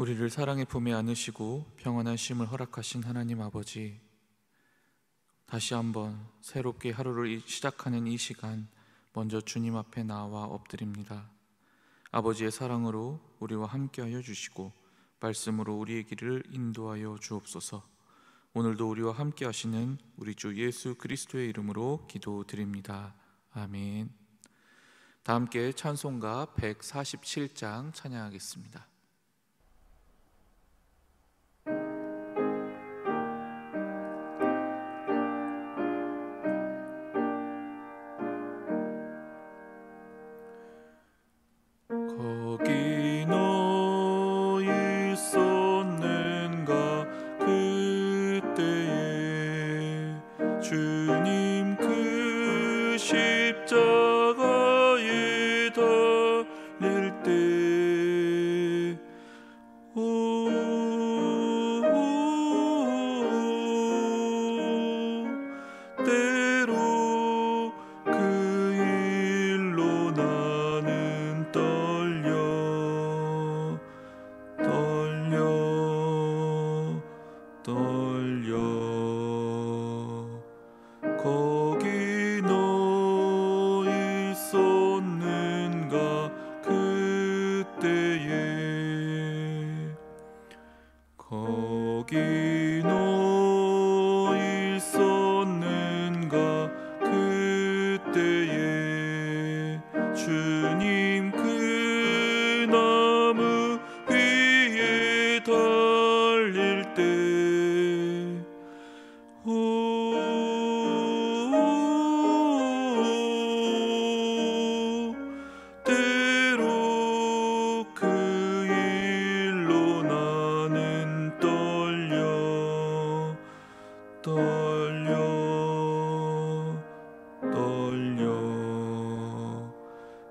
우리를 사랑의 품에 안으시고 평안한 쉼을 허락하신 하나님 아버지, 다시 한번 새롭게 하루를 시작하는 이 시간 먼저 주님 앞에 나와 엎드립니다. 아버지의 사랑으로 우리와 함께하여 주시고 말씀으로 우리의 길을 인도하여 주옵소서. 오늘도 우리와 함께 하시는 우리 주 예수 그리스도의 이름으로 기도드립니다. 아멘. 다 함께 찬송가 147장 찬양하겠습니다. 거기 너 있었는가 그때에 주님 그 십자가에 달릴 때 때로 그 일로 나는 떨려 거기 너 있었는가 그때에 거기 너 있었는가 그때에 주님 그 나무 위에 달릴 때 때로 그 일로 나는 떨려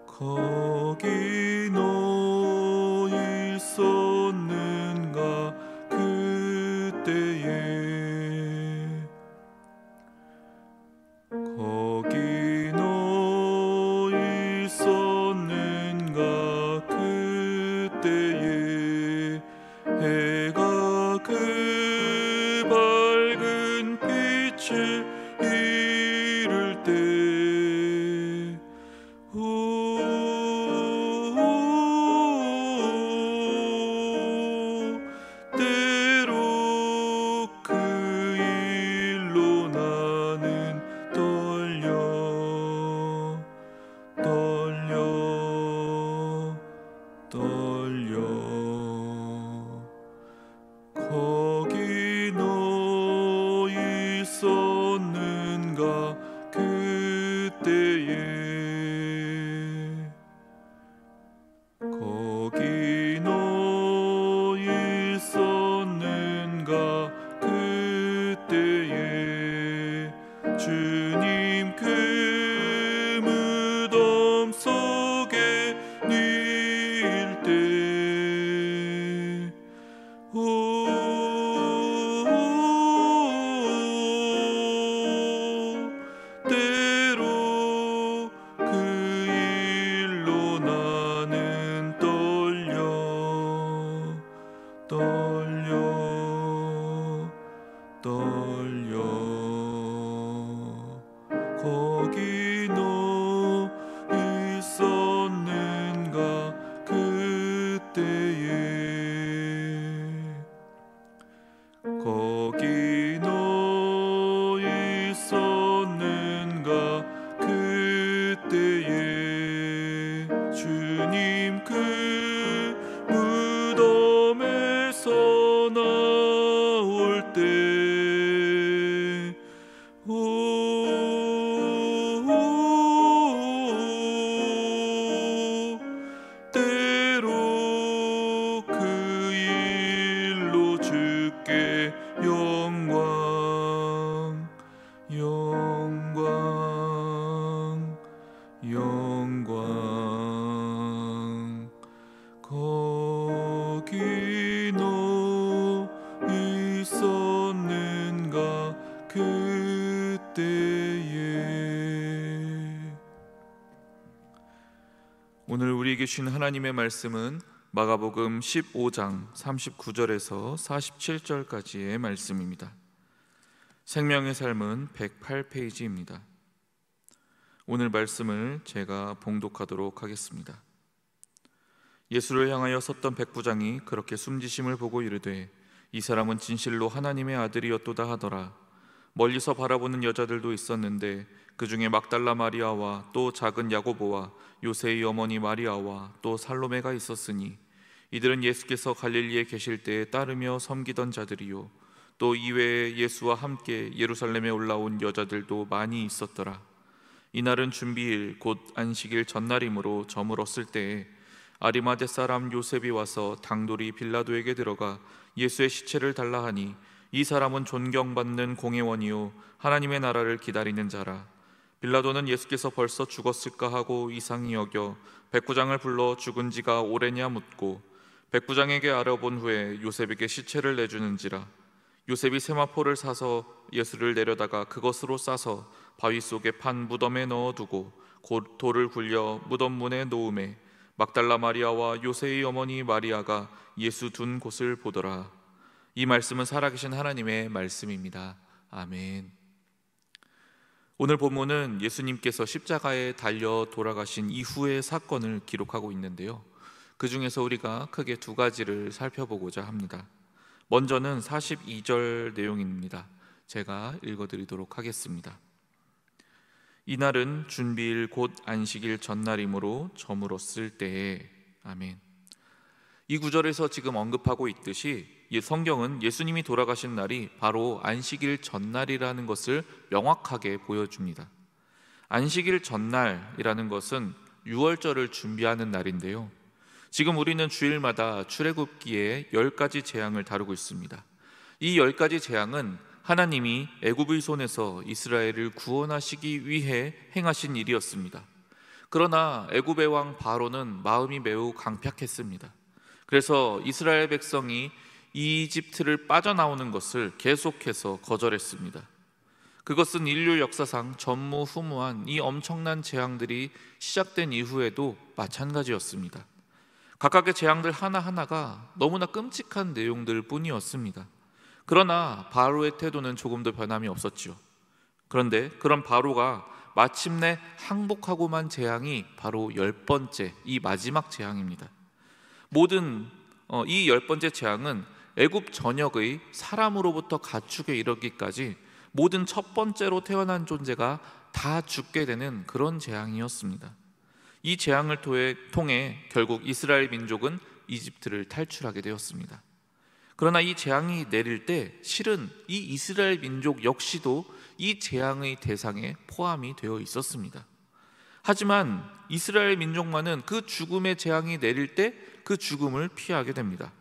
거기 너 있었는가 그때에 거기 너 있었는가 그때에 해가 그 밝은 빛을 잃을 때 때로 그 일로 나는 떨려 거기 너 있었는가 그때에 거기 너 있었는가 그때에 주님 그 무덤 속에 닐 때 때로 그 일로 나는 떨려 거기 너 있었는가 그때에 거기 너 있었는가 그때에 주님 그 무덤에서 나올 때 때로 그 일로 주께 영광 거기 너 있었는가 그때에 오늘 우리에게 주신 하나님의 말씀은 마가복음 15장 39절에서 47절까지의 말씀입니다. 생명의 삶은 108페이지입니다. 오늘 말씀을 제가 봉독하도록 하겠습니다. 예수를 향하여 섰던 백부장이 그렇게 숨지심을 보고 이르되 이 사람은 진실로 하나님의 아들이었도다 하더라. 멀리서 바라보는 여자들도 있었는데 그 중에 막달라 마리아와 또 작은 야고보와 요새의 어머니 마리아와 또 살로메가 있었으니 이들은 예수께서 갈릴리에 계실 때에 따르며 섬기던 자들이요 또 이외에 예수와 함께 예루살렘에 올라온 여자들도 많이 있었더라. 이날은 준비일 곧 안식일 전날이므로 저물었을 때에 아리마대 사람 요셉이 와서 당돌이 빌라도에게 들어가 예수의 시체를 달라 하니 이 사람은 존경받는 공회원이요 하나님의 나라를 기다리는 자라. 빌라도는 예수께서 벌써 죽었을까 하고 이상히 여겨 백부장을 불러 죽은 지가 오래냐 묻고 백부장에게 알아본 후에 요셉에게 시체를 내주는지라. 요셉이 세마포를 사서 예수를 내려다가 그것으로 싸서 바위 속에 판 무덤에 넣어두고 곧 돌을 굴려 무덤 문에 놓음에 막달라 마리아와 요새의 어머니 마리아가 예수 둔 곳을 보더라. 이 말씀은 살아계신 하나님의 말씀입니다. 아멘. 오늘 본문은 예수님께서 십자가에 달려 돌아가신 이후의 사건을 기록하고 있는데요, 그 중에서 우리가 크게 두 가지를 살펴보고자 합니다. 먼저는 42절 내용입니다. 제가 읽어드리도록 하겠습니다. 이날은 준비일 곧 안식일 전날이므로 저물었을 때에. 아멘. 이 구절에서 지금 언급하고 있듯이 성경은 예수님이 돌아가신 날이 바로 안식일 전날이라는 것을 명확하게 보여줍니다. 안식일 전날이라는 것은 유월절을 준비하는 날인데요, 지금 우리는 주일마다 출애굽기의 10가지 재앙을 다루고 있습니다. 이 10가지 재앙은 하나님이 애굽의 손에서 이스라엘을 구원하시기 위해 행하신 일이었습니다. 그러나 애굽의 왕 바로는 마음이 매우 강팍했습니다. 그래서 이스라엘 백성이 이집트를 빠져나오는 것을 계속해서 거절했습니다. 그것은 인류 역사상 전무후무한 이 엄청난 재앙들이 시작된 이후에도 마찬가지였습니다. 각각의 재앙들 하나하나가 너무나 끔찍한 내용들 뿐이었습니다. 그러나 바로의 태도는 조금 더 변함이 없었지요. 그런데 그런 바로가 마침내 항복하고만 재앙이 바로 10번째, 이 마지막 재앙입니다. 모든 이 10번째 재앙은 애굽 전역의 사람으로부터 가축에 이르기까지 모든 첫 번째로 태어난 존재가 다 죽게 되는 그런 재앙이었습니다. 이 재앙을 통해 결국 이스라엘 민족은 이집트를 탈출하게 되었습니다. 그러나 이 재앙이 내릴 때 실은 이 이스라엘 민족 역시도 이 재앙의 대상에 포함이 되어 있었습니다. 하지만 이스라엘 민족만은 그 죽음의 재앙이 내릴 때 그 죽음을 피하게 됩니다.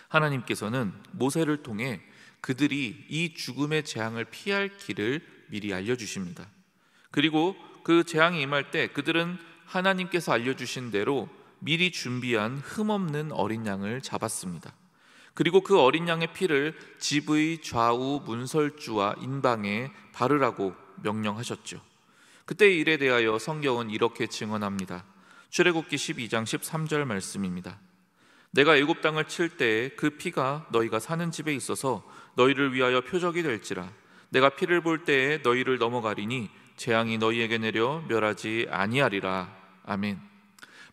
하나님께서는 모세를 통해 그들이 이 죽음의 재앙을 피할 길을 미리 알려주십니다. 그리고 그 재앙이 임할 때 그들은 하나님께서 알려주신 대로 미리 준비한 흠없는 어린 양을 잡았습니다. 그리고 그 어린 양의 피를 집의 좌우 문설주와 인방에 바르라고 명령하셨죠. 그때의 일에 대하여 성경은 이렇게 증언합니다. 출애굽기 12장 13절 말씀입니다. 내가 애굽 땅을 칠 때에 그 피가 너희가 사는 집에 있어서 너희를 위하여 표적이 될지라. 내가 피를 볼 때에 너희를 넘어가리니 재앙이 너희에게 내려 멸하지 아니하리라. 아멘.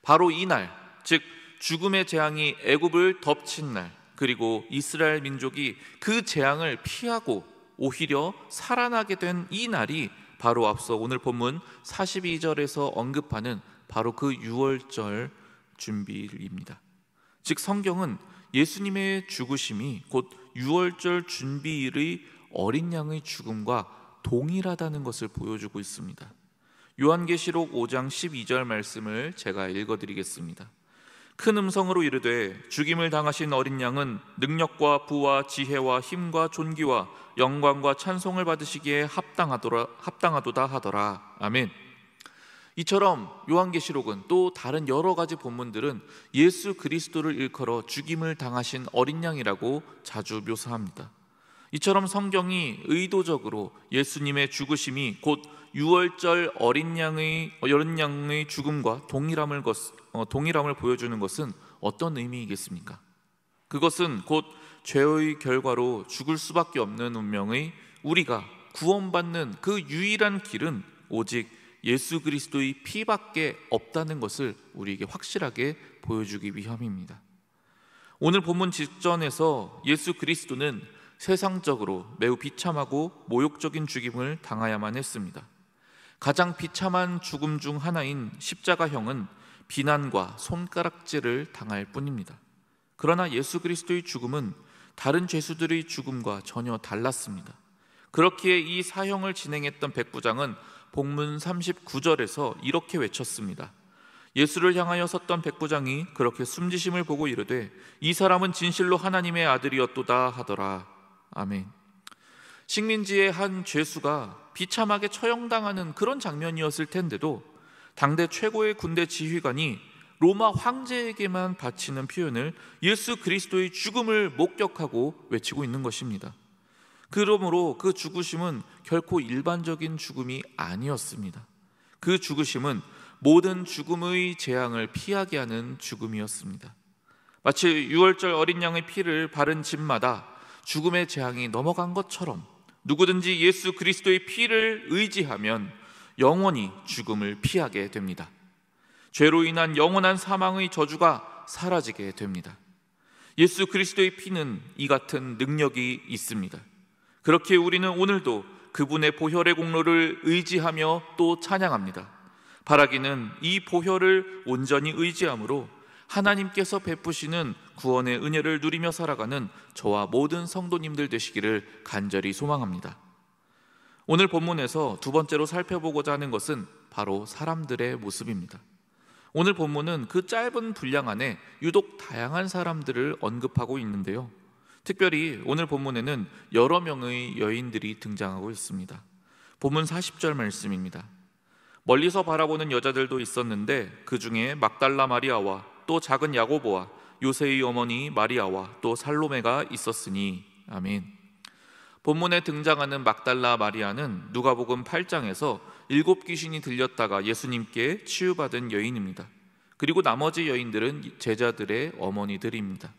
바로 이날, 즉 죽음의 재앙이 애굽을 덮친 날, 그리고 이스라엘 민족이 그 재앙을 피하고 오히려 살아나게 된 이 날이 바로 앞서 오늘 본문 42절에서 언급하는 바로 그 유월절 준비일입니다. 즉 성경은 예수님의 죽으심이 곧 유월절 준비일의 어린 양의 죽음과 동일하다는 것을 보여주고 있습니다. 요한계시록 5장 12절 말씀을 제가 읽어드리겠습니다. 큰 음성으로 이르되 죽임을 당하신 어린 양은 능력과 부와 지혜와 힘과 존귀와 영광과 찬송을 받으시기에 합당하도다 하더라. 아멘. 이처럼 요한계시록은 또 다른 여러 가지 본문들은 예수 그리스도를 일컬어 죽임을 당하신 어린 양이라고 자주 묘사합니다. 이처럼 성경이 의도적으로 예수님의 죽으심이 곧 유월절 어린 양의 죽음과 동일함을 보여주는 것은 어떤 의미이겠습니까? 그것은 곧 죄의 결과로 죽을 수밖에 없는 운명의 우리가 구원받는 그 유일한 길은 오직 예수 그리스도의 피밖에 없다는 것을 우리에게 확실하게 보여주기 위함입니다. 오늘 본문 직전에서 예수 그리스도는 세상적으로 매우 비참하고 모욕적인 죽임을 당하야만 했습니다. 가장 비참한 죽음 중 하나인 십자가형은 비난과 손가락질을 당할 뿐입니다. 그러나 예수 그리스도의 죽음은 다른 죄수들의 죽음과 전혀 달랐습니다. 그렇기에 이 사형을 진행했던 백부장은 본문 39절에서 이렇게 외쳤습니다. 예수를 향하여 섰던 백부장이 그렇게 숨지심을 보고 이르되 이 사람은 진실로 하나님의 아들이었도다 하더라. 아멘. 식민지의 한 죄수가 비참하게 처형당하는 그런 장면이었을 텐데도 당대 최고의 군대 지휘관이 로마 황제에게만 바치는 표현을 예수 그리스도의 죽음을 목격하고 외치고 있는 것입니다. 그러므로 그 죽으심은 결코 일반적인 죽음이 아니었습니다. 그 죽으심은 모든 죽음의 재앙을 피하게 하는 죽음이었습니다. 마치 유월절 어린 양의 피를 바른 집마다 죽음의 재앙이 넘어간 것처럼 누구든지 예수 그리스도의 피를 의지하면 영원히 죽음을 피하게 됩니다. 죄로 인한 영원한 사망의 저주가 사라지게 됩니다. 예수 그리스도의 피는 이 같은 능력이 있습니다. 그렇게 우리는 오늘도 그분의 보혈의 공로를 의지하며 또 찬양합니다. 바라기는 이 보혈을 온전히 의지함으로 하나님께서 베푸시는 구원의 은혜를 누리며 살아가는 저와 모든 성도님들 되시기를 간절히 소망합니다. 오늘 본문에서 두 번째로 살펴보고자 하는 것은 바로 사람들의 모습입니다. 오늘 본문은 그 짧은 분량 안에 유독 다양한 사람들을 언급하고 있는데요, 특별히 오늘 본문에는 여러 명의 여인들이 등장하고 있습니다. 본문 40절 말씀입니다. 멀리서 바라보는 여자들도 있었는데 그 중에 막달라 마리아와 또 작은 야고보와 요새의 어머니 마리아와 또 살로메가 있었으니. 아멘. 본문에 등장하는 막달라 마리아는 누가복음 8장에서 7귀신이 들렸다가 예수님께 치유받은 여인입니다. 그리고 나머지 여인들은 제자들의 어머니들입니다.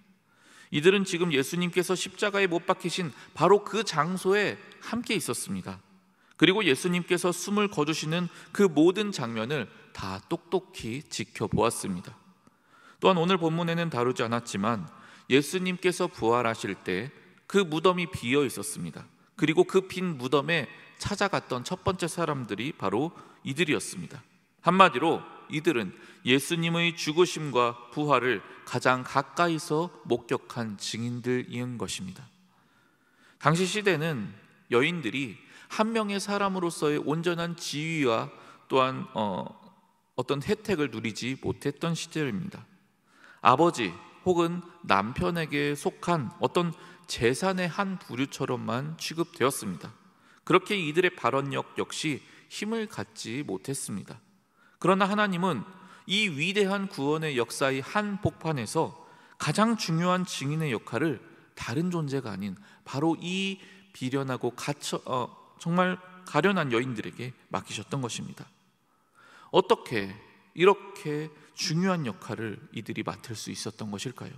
이들은 지금 예수님께서 십자가에 못 박히신 바로 그 장소에 함께 있었습니다. 그리고 예수님께서 숨을 거두시는 그 모든 장면을 다 똑똑히 지켜보았습니다. 또한 오늘 본문에는 다루지 않았지만 예수님께서 부활하실 때 그 무덤이 비어 있었습니다. 그리고 그 빈 무덤에 찾아갔던 첫 번째 사람들이 바로 이들이었습니다. 한마디로 이들은 예수님의 죽으심과 부활을 가장 가까이서 목격한 증인들인 것입니다. 당시 시대는 여인들이 한 명의 사람으로서의 온전한 지위와 또한 어떤 혜택을 누리지 못했던 시절입니다. 아버지 혹은 남편에게 속한 어떤 재산의 한 부류처럼만 취급되었습니다. 그렇게 이들의 발언력 역시 힘을 갖지 못했습니다. 그러나 하나님은 이 위대한 구원의 역사의 한 복판에서 가장 중요한 증인의 역할을 다른 존재가 아닌 바로 이 비련하고 정말 가련한 여인들에게 맡기셨던 것입니다. 어떻게 이렇게 중요한 역할을 이들이 맡을 수 있었던 것일까요?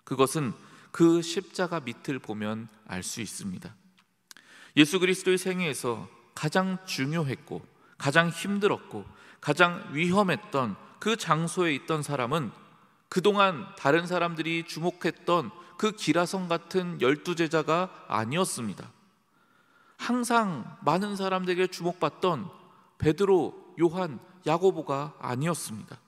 그것은 그 십자가 밑을 보면 알 수 있습니다. 예수 그리스도의 생애에서 가장 중요했고 가장 힘들었고 가장 위험했던 그 장소에 있던 사람은 그동안 다른 사람들이 주목했던 그 기라성 같은 12제자가 아니었습니다. 항상 많은 사람들에게 주목받던 베드로, 요한, 야고보가 아니었습니다.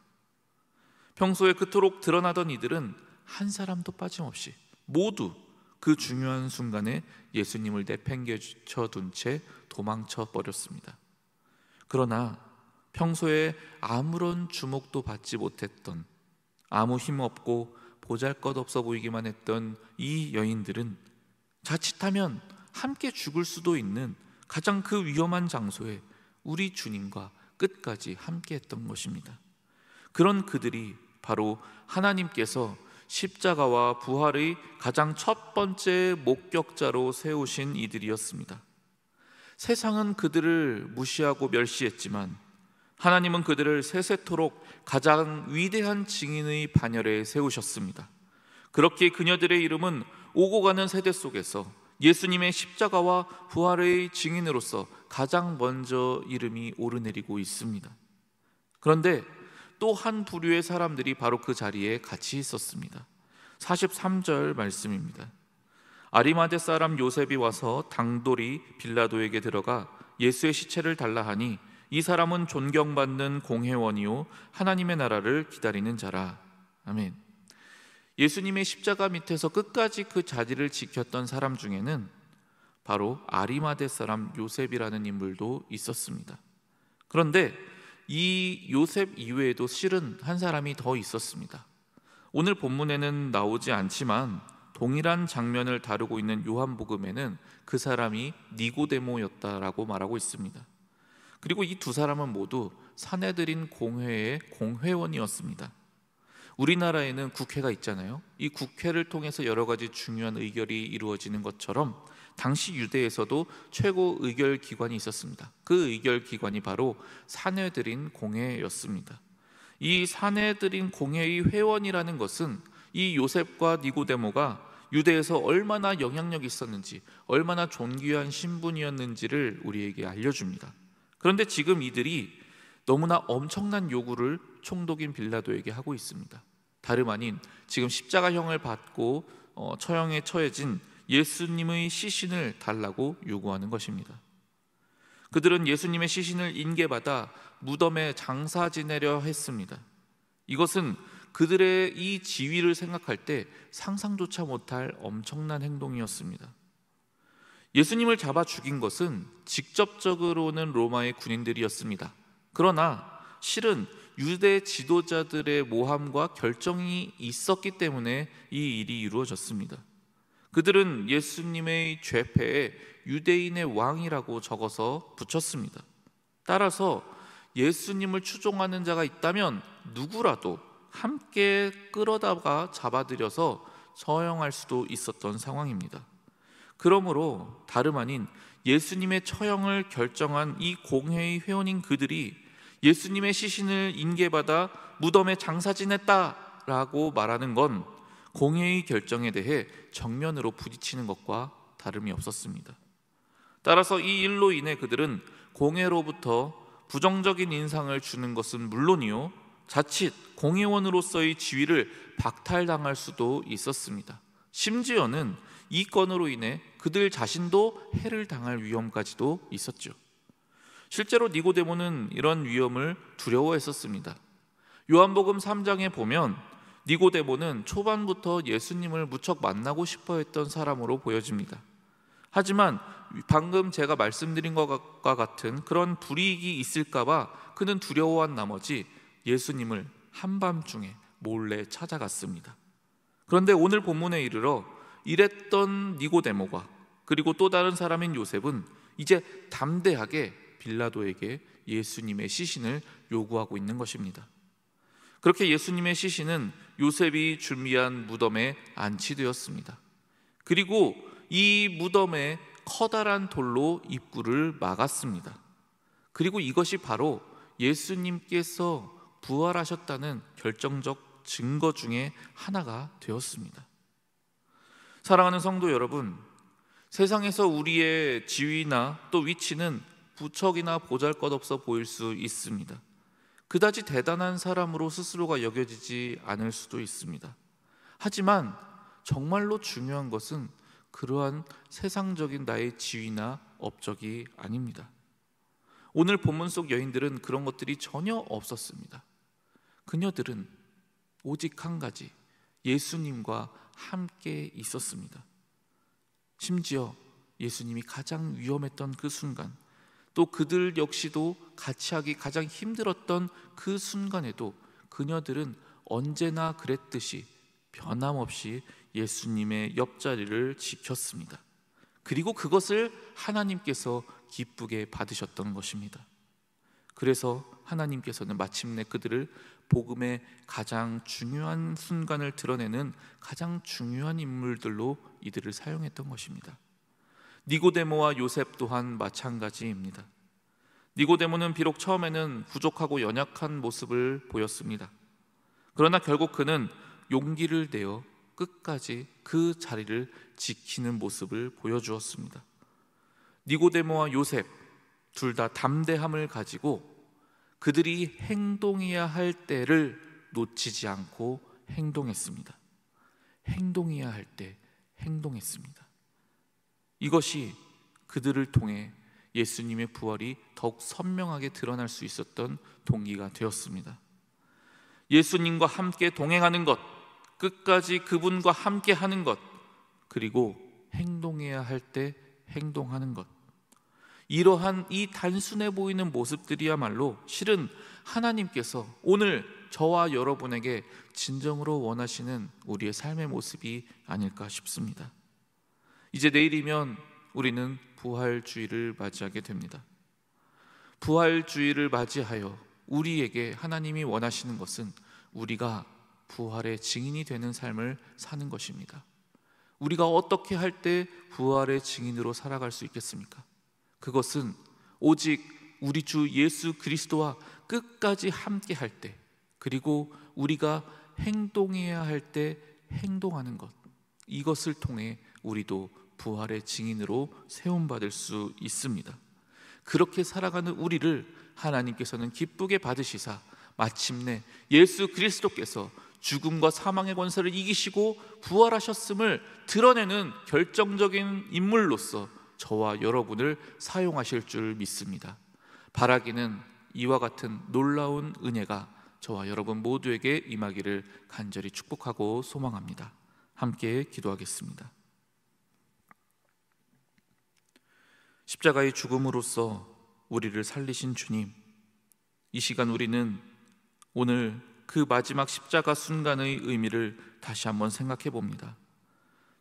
평소에 그토록 드러나던 이들은 한 사람도 빠짐없이 모두 그 중요한 순간에 예수님을 내팽개쳐 둔 채 도망쳐 버렸습니다. 그러나 평소에 아무런 주목도 받지 못했던, 아무 힘없고 보잘것없어 보이기만 했던 이 여인들은 자칫하면 함께 죽을 수도 있는 가장 그 위험한 장소에 우리 주님과 끝까지 함께 했던 것입니다. 그런 그들이 바로 하나님께서 십자가와 부활의 가장 첫 번째 목격자로 세우신 이들이었습니다. 세상은 그들을 무시하고 멸시했지만 하나님은 그들을 세세토록 가장 위대한 증인의 반열에 세우셨습니다. 그렇게 그녀들의 이름은 오고 가는 세대 속에서 예수님의 십자가와 부활의 증인으로서 가장 먼저 이름이 오르내리고 있습니다. 그런데 또 한 부류의 사람들이 바로 그 자리에 같이 있었습니다. 43절 말씀입니다. 아리마대 사람 요셉이 와서 당돌이 빌라도에게 들어가 예수의 시체를 달라 하니 이 사람은 존경받는 공회원이요 하나님의 나라를 기다리는 자라. 아멘. 예수님의 십자가 밑에서 끝까지 그 자리를 지켰던 사람 중에는 바로 아리마대 사람 요셉이라는 인물도 있었습니다. 그런데 이 요셉 이외에도 실은 한 사람이 더 있었습니다. 오늘 본문에는 나오지 않지만 동일한 장면을 다루고 있는 요한복음에는 그 사람이 니고데모였다라고 말하고 있습니다. 그리고 이 두 사람은 모두 산헤드린 공회의 공회원이었습니다. 우리나라에는 국회가 있잖아요. 이 국회를 통해서 여러 가지 중요한 의결이 이루어지는 것처럼 당시 유대에서도 최고 의결 기관이 있었습니다. 그 의결 기관이 바로 산헤드린 공회였습니다. 이 산헤드린 공회의 회원이라는 것은 이 요셉과 니고데모가 유대에서 얼마나 영향력이 있었는지, 얼마나 존귀한 신분이었는지를 우리에게 알려줍니다. 그런데 지금 이들이 너무나 엄청난 요구를 총독인 빌라도에게 하고 있습니다. 다름 아닌 지금 십자가형을 받고 처형에 처해진 예수님의 시신을 달라고 요구하는 것입니다. 그들은 예수님의 시신을 인계받아 무덤에 장사 지내려 했습니다. 이것은 그들의 이 지위를 생각할 때 상상조차 못할 엄청난 행동이었습니다. 예수님을 잡아 죽인 것은 직접적으로는 로마의 군인들이었습니다. 그러나 실은 유대 지도자들의 모함과 결정이 있었기 때문에 이 일이 이루어졌습니다. 그들은 예수님의 죄패에 유대인의 왕이라고 적어서 붙였습니다. 따라서 예수님을 추종하는 자가 있다면 누구라도 함께 끌어다가 잡아들여서 처형할 수도 있었던 상황입니다. 그러므로 다름 아닌 예수님의 처형을 결정한 이 공회의 회원인 그들이 예수님의 시신을 인계받아 무덤에 장사 지냈다라고 말하는 건 공회의 결정에 대해 정면으로 부딪히는 것과 다름이 없었습니다. 따라서 이 일로 인해 그들은 공회로부터 부정적인 인상을 주는 것은 물론이요, 자칫 공회원으로서의 지위를 박탈당할 수도 있었습니다. 심지어는 이 건으로 인해 그들 자신도 해를 당할 위험까지도 있었죠. 실제로 니고데모는 이런 위험을 두려워했었습니다. 요한복음 3장에 보면 니고데모는 초반부터 예수님을 무척 만나고 싶어 했던 사람으로 보여집니다. 하지만 방금 제가 말씀드린 것과 같은 그런 불이익이 있을까봐 그는 두려워한 나머지 예수님을 한밤중에 몰래 찾아갔습니다. 그런데 오늘 본문에 이르러 이랬던 니고데모가 그리고 또 다른 사람인 요셉은 이제 담대하게 빌라도에게 예수님의 시신을 요구하고 있는 것입니다. 그렇게 예수님의 시신은 요셉이 준비한 무덤에 안치되었습니다. 그리고 이 무덤에 커다란 돌로 입구를 막았습니다. 그리고 이것이 바로 예수님께서 부활하셨다는 결정적 증거 중에 하나가 되었습니다. 사랑하는 성도 여러분, 세상에서 우리의 지위나 또 위치는 부척이나 보잘것없어 보일 수 있습니다. 그다지 대단한 사람으로 스스로가 여겨지지 않을 수도 있습니다. 하지만 정말로 중요한 것은 그러한 세상적인 나의 지위나 업적이 아닙니다. 오늘 본문 속 여인들은 그런 것들이 전혀 없었습니다. 그녀들은 오직 한 가지, 예수님과 함께 있었습니다. 심지어 예수님이 가장 위험했던 그 순간, 또 그들 역시도 같이 하기 가장 힘들었던 그 순간에도 그녀들은 언제나 그랬듯이 변함없이 예수님의 옆자리를 지켰습니다. 그리고 그것을 하나님께서 기쁘게 받으셨던 것입니다. 그래서 하나님께서는 마침내 그들을 복음의 가장 중요한 순간을 드러내는 가장 중요한 인물들로 이들을 사용했던 것입니다. 니고데모와 요셉 또한 마찬가지입니다. 니고데모는 비록 처음에는 부족하고 연약한 모습을 보였습니다. 그러나 결국 그는 용기를 내어 끝까지 그 자리를 지키는 모습을 보여주었습니다. 니고데모와 요셉 둘 다 담대함을 가지고 그들이 행동해야 할 때를 놓치지 않고 행동했습니다. 행동해야 할 때 행동했습니다. 이것이 그들을 통해 예수님의 부활이 더욱 선명하게 드러날 수 있었던 동기가 되었습니다. 예수님과 함께 동행하는 것, 끝까지 그분과 함께 하는 것, 그리고 행동해야 할 때 행동하는 것, 이러한 이 단순해 보이는 모습들이야말로 실은 하나님께서 오늘 저와 여러분에게 진정으로 원하시는 우리의 삶의 모습이 아닐까 싶습니다. 이제 내일이면 우리는 부활주의를 맞이하게 됩니다. 부활주의를 맞이하여 우리에게 하나님이 원하시는 것은 우리가 부활의 증인이 되는 삶을 사는 것입니다. 우리가 어떻게 할 때 부활의 증인으로 살아갈 수 있겠습니까? 그것은 오직 우리 주 예수 그리스도와 끝까지 함께 할 때, 그리고 우리가 행동해야 할 때 행동하는 것, 이것을 통해 우리도 부활의 증인으로 세움받을 수 있습니다. 그렇게 살아가는 우리를 하나님께서는 기쁘게 받으시사 마침내 예수 그리스도께서 죽음과 사망의 권세를 이기시고 부활하셨음을 드러내는 결정적인 인물로서 저와 여러분을 사용하실 줄 믿습니다. 바라기는 이와 같은 놀라운 은혜가 저와 여러분 모두에게 임하기를 간절히 축복하고 소망합니다. 함께 기도하겠습니다. 십자가의 죽음으로써 우리를 살리신 주님, 이 시간 우리는 오늘 그 마지막 십자가 순간의 의미를 다시 한번 생각해 봅니다.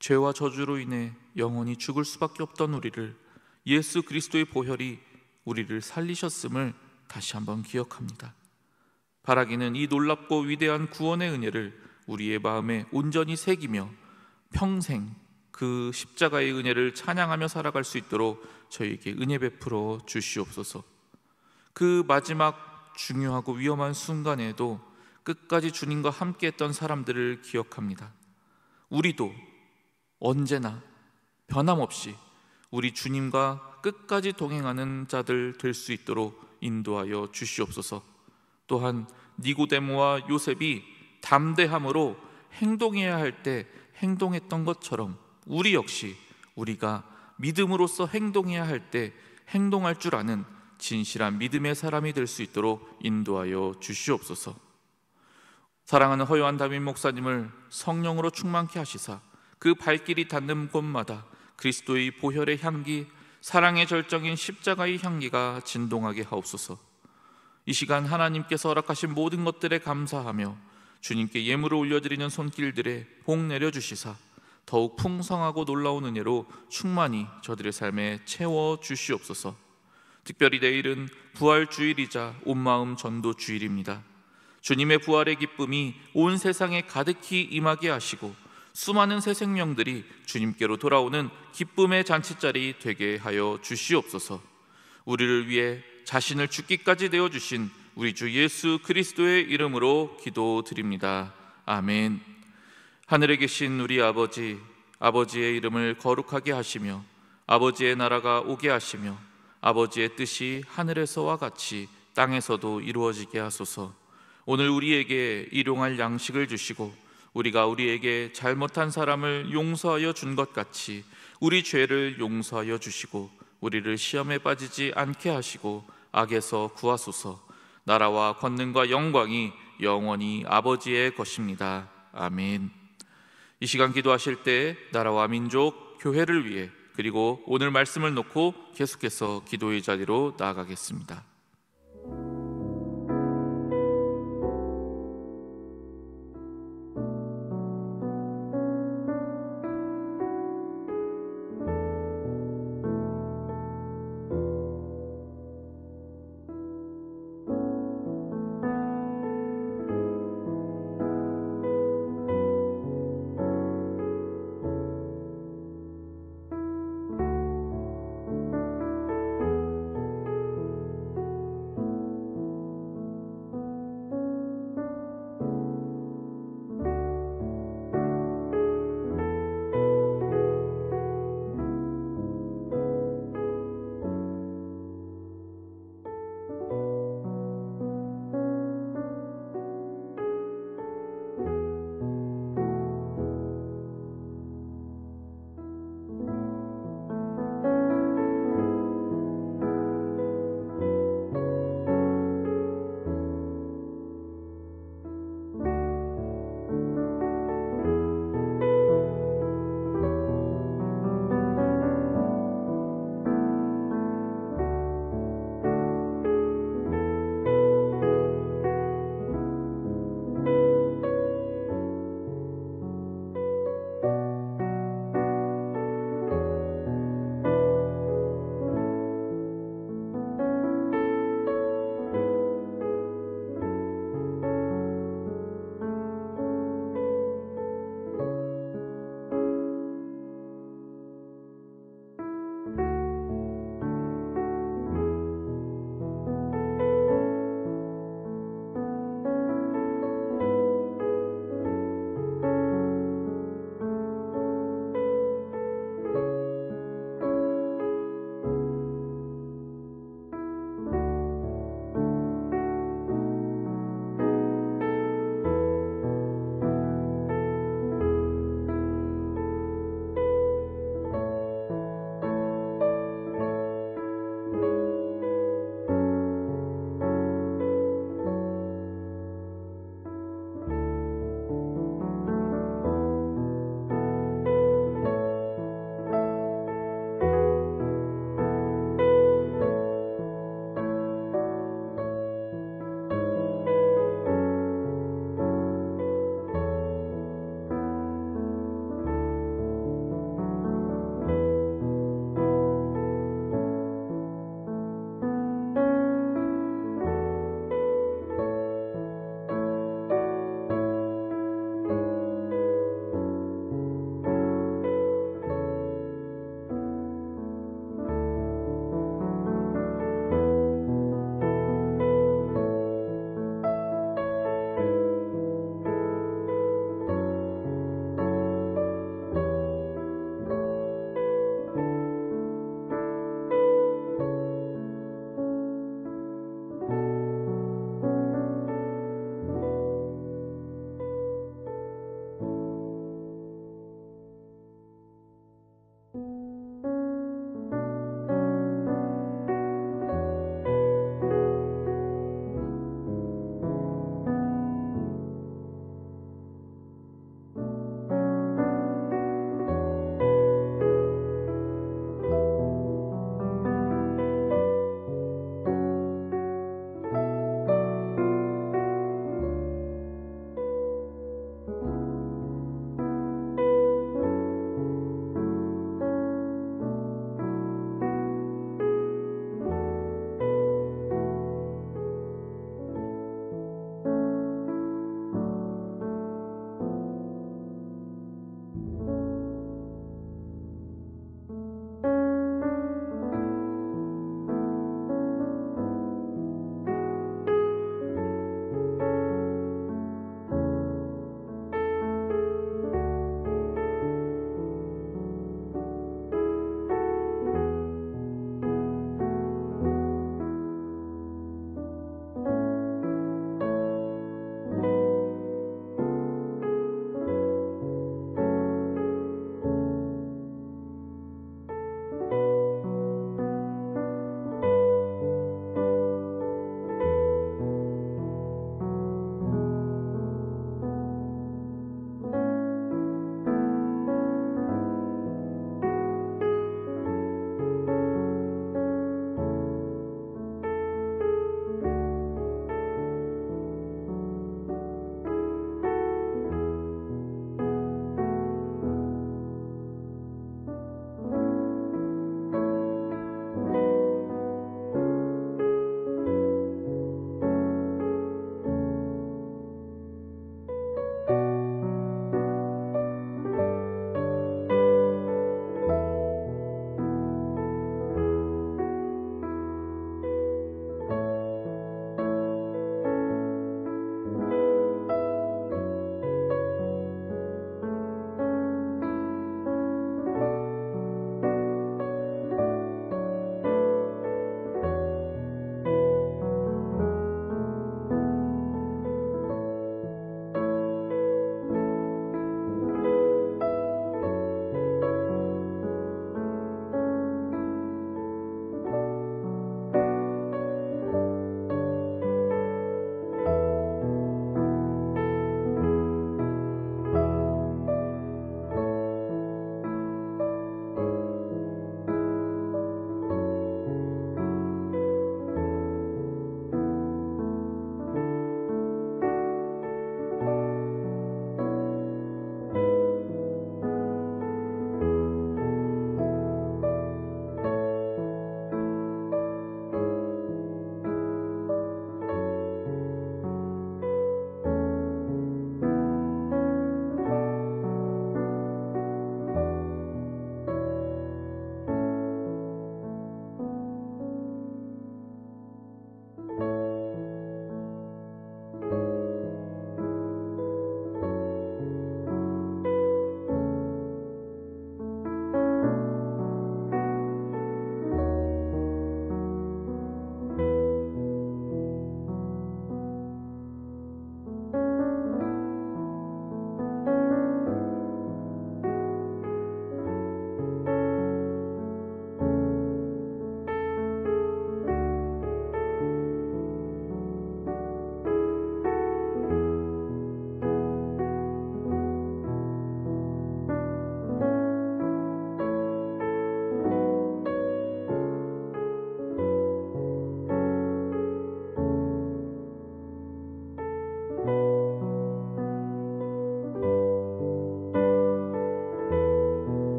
죄와 저주로 인해 영원히 죽을 수밖에 없던 우리를 예수 그리스도의 보혈이 우리를 살리셨음을 다시 한번 기억합니다. 바라기는 이 놀랍고 위대한 구원의 은혜를 우리의 마음에 온전히 새기며 평생 그 십자가의 은혜를 찬양하며 살아갈 수 있도록 저희에게 은혜 베풀어 주시옵소서. 그 마지막 중요하고 위험한 순간에도 끝까지 주님과 함께했던 사람들을 기억합니다. 우리도 언제나 변함없이 우리 주님과 끝까지 동행하는 자들 될 수 있도록 인도하여 주시옵소서. 또한 니고데모와 요셉이 담대함으로 행동해야 할 때 행동했던 것처럼 우리 역시 우리가 믿음으로써 행동해야 할 때 행동할 줄 아는 진실한 믿음의 사람이 될 수 있도록 인도하여 주시옵소서. 사랑하는 허요한 담임 목사님을 성령으로 충만케 하시사 그 발길이 닿는 곳마다 그리스도의 보혈의 향기, 사랑의 절정인 십자가의 향기가 진동하게 하옵소서. 이 시간 하나님께서 허락하신 모든 것들에 감사하며 주님께 예물을 올려드리는 손길들에 복 내려주시사 더욱 풍성하고 놀라운 은혜로 충만히 저들의 삶에 채워 주시옵소서. 특별히 내일은 부활주일이자 온마음 전도주일입니다. 주님의 부활의 기쁨이 온 세상에 가득히 임하게 하시고 수많은 새 생명들이 주님께로 돌아오는 기쁨의 잔치자리 되게 하여 주시옵소서. 우리를 위해 자신을 죽기까지 내어주신 우리 주 예수 그리스도의 이름으로 기도드립니다. 아멘. 하늘에 계신 우리 아버지, 아버지의 이름을 거룩하게 하시며 아버지의 나라가 오게 하시며 아버지의 뜻이 하늘에서와 같이 땅에서도 이루어지게 하소서. 오늘 우리에게 일용할 양식을 주시고 우리가 우리에게 잘못한 사람을 용서하여 준 것 같이 우리 죄를 용서하여 주시고 우리를 시험에 빠지지 않게 하시고 악에서 구하소서. 나라와 권능과 영광이 영원히 아버지의 것입니다. 아멘. 이 시간 기도하실 때 나라와 민족, 교회를 위해 그리고 오늘 말씀을 놓고 계속해서 기도의 자리로 나아가겠습니다.